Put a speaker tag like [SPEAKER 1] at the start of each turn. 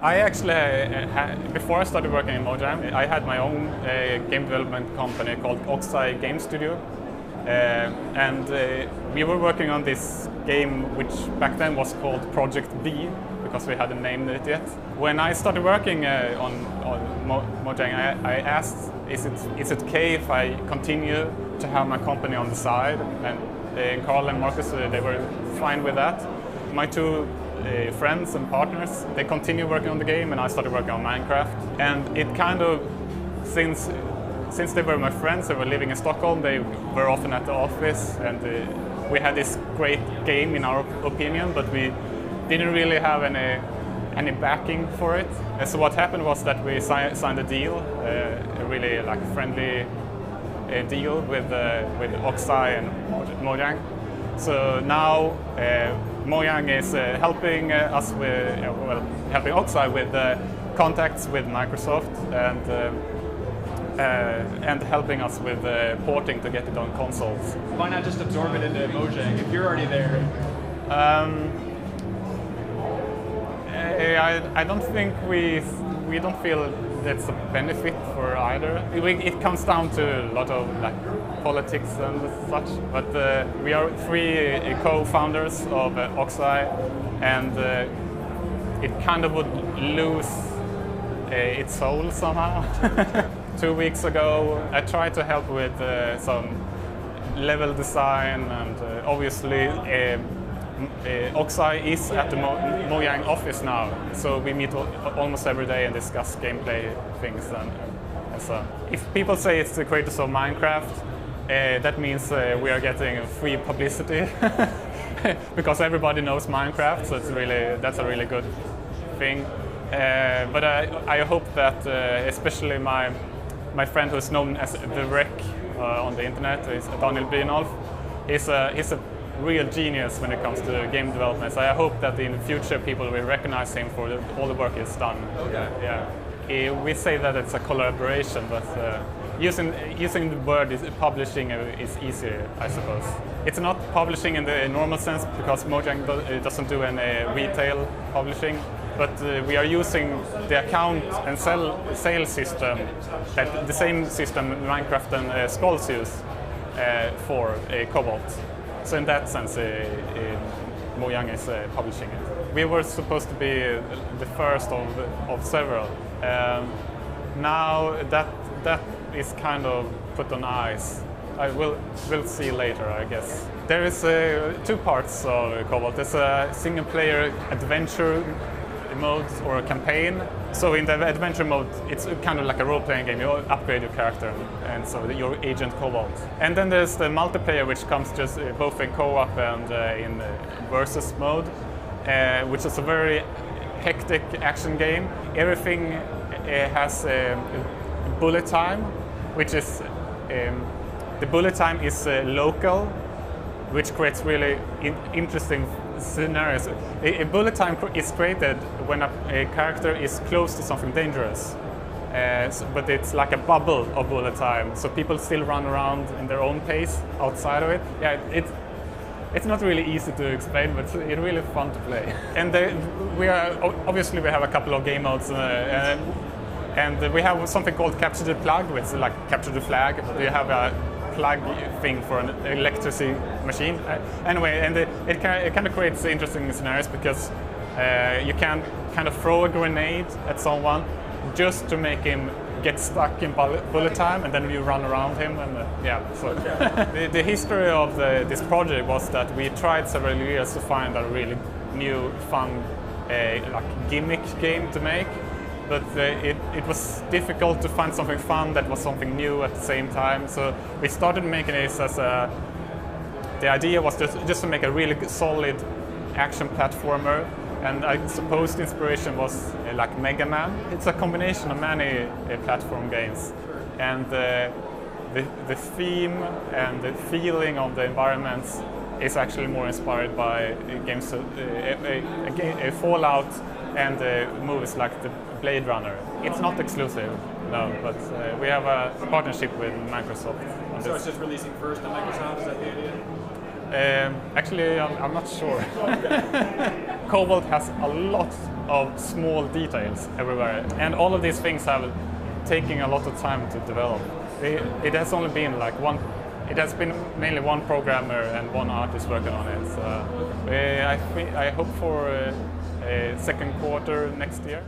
[SPEAKER 1] I actually, before I started working in Mojang, I had my own game development company called Oxai Game Studio. And we were working on this game which back then was called Project B, because we hadn't named it yet. When I started working on Mojang, I asked, is it okay if I continue to have my company on the side? And Carl and Marcus, they were fine with that. My two friends and partners, they continued working on the game, and I started working on Minecraft. And it kind of, since they were my friends, they were living in Stockholm, they were often at the office, and we had this great game in our opinion, but we didn't really have any backing for it. And so what happened was that we signed a deal, a really friendly deal with Oxai and Mojang. So now Mojang is helping us with, helping Oxai with contacts with Microsoft and helping us with porting to get it on consoles.
[SPEAKER 2] Why not just absorb it into Mojang if you're already there?
[SPEAKER 1] I don't think we don't feel that's a benefit for either. It comes down to a lot of politics and such, but we are three co-founders of Oxai, and it kind of would lose its soul somehow. 2 weeks ago, I tried to help with some level design, and obviously Oxai is at the Mojang office now, so we meet almost every day and discuss gameplay things. And so, if people say it's the creators of Minecraft, that means we are getting free publicity because everybody knows Minecraft, so that's a really good thing. But I hope that especially my friend who's known as The Wreck on the internet, is Daniel Brynolf. He's a real genius when it comes to game development. So I hope that in the future people will recognize him for all the work he's done.
[SPEAKER 2] Okay.
[SPEAKER 1] Yeah. We say that it's a collaboration, but using the word publishing is easier, I suppose. It's not publishing in the normal sense because Mojang doesn't do any retail publishing, but we are using the account and sales system, the same system Minecraft and Skulls use for Cobalt. So in that sense, Mojang is publishing it. We were supposed to be the first of several. Now that is kind of put on ice. We'll see later, I guess. There is two parts of Cobalt. There's a single-player adventure mode or a campaign. So in the adventure mode, it's kind of like a role-playing game. You upgrade your character, and so you're Agent Cobalt. And then there's the multiplayer, which comes just both in co-op and in versus mode, which is a very hectic action game. Everything has bullet time, which is the bullet time is local, which creates really interesting scenarios. A bullet time is created when a character is close to something dangerous, but it's like a bubble of bullet time, so people still run around in their own pace outside of it. Yeah, it's not really easy to explain, but it's really fun to play. And we have a couple of game modes, and we have something called Capture the Plug, which is like Capture the Flag. You have a plug thing for an electricity machine. Anyway, and it kind of creates interesting scenarios because you can kind of throw a grenade at someone just to make him get stuck in bullet time, and then you run around him, and so the history of this project was that we tried several years to find a really new, fun, gimmick game to make. But it was difficult to find something fun that was something new at the same time. So we started making this as the idea was just to make a really solid action platformer. And I suppose the inspiration was like Mega Man. It's a combination of many platform games. And the theme and the feeling of the environments is actually more inspired by games, Fallout and movies like the Blade Runner. It's not exclusive, no, but we have a partnership with Microsoft on this.
[SPEAKER 2] So it's just releasing first on Microsoft, is that the idea?
[SPEAKER 1] Actually, I'm not sure. Cobalt has a lot of small details everywhere. And all of these things have taken a lot of time to develop. It has only been like it has been mainly one programmer and one artist working on it. So I hope for a second quarter next year.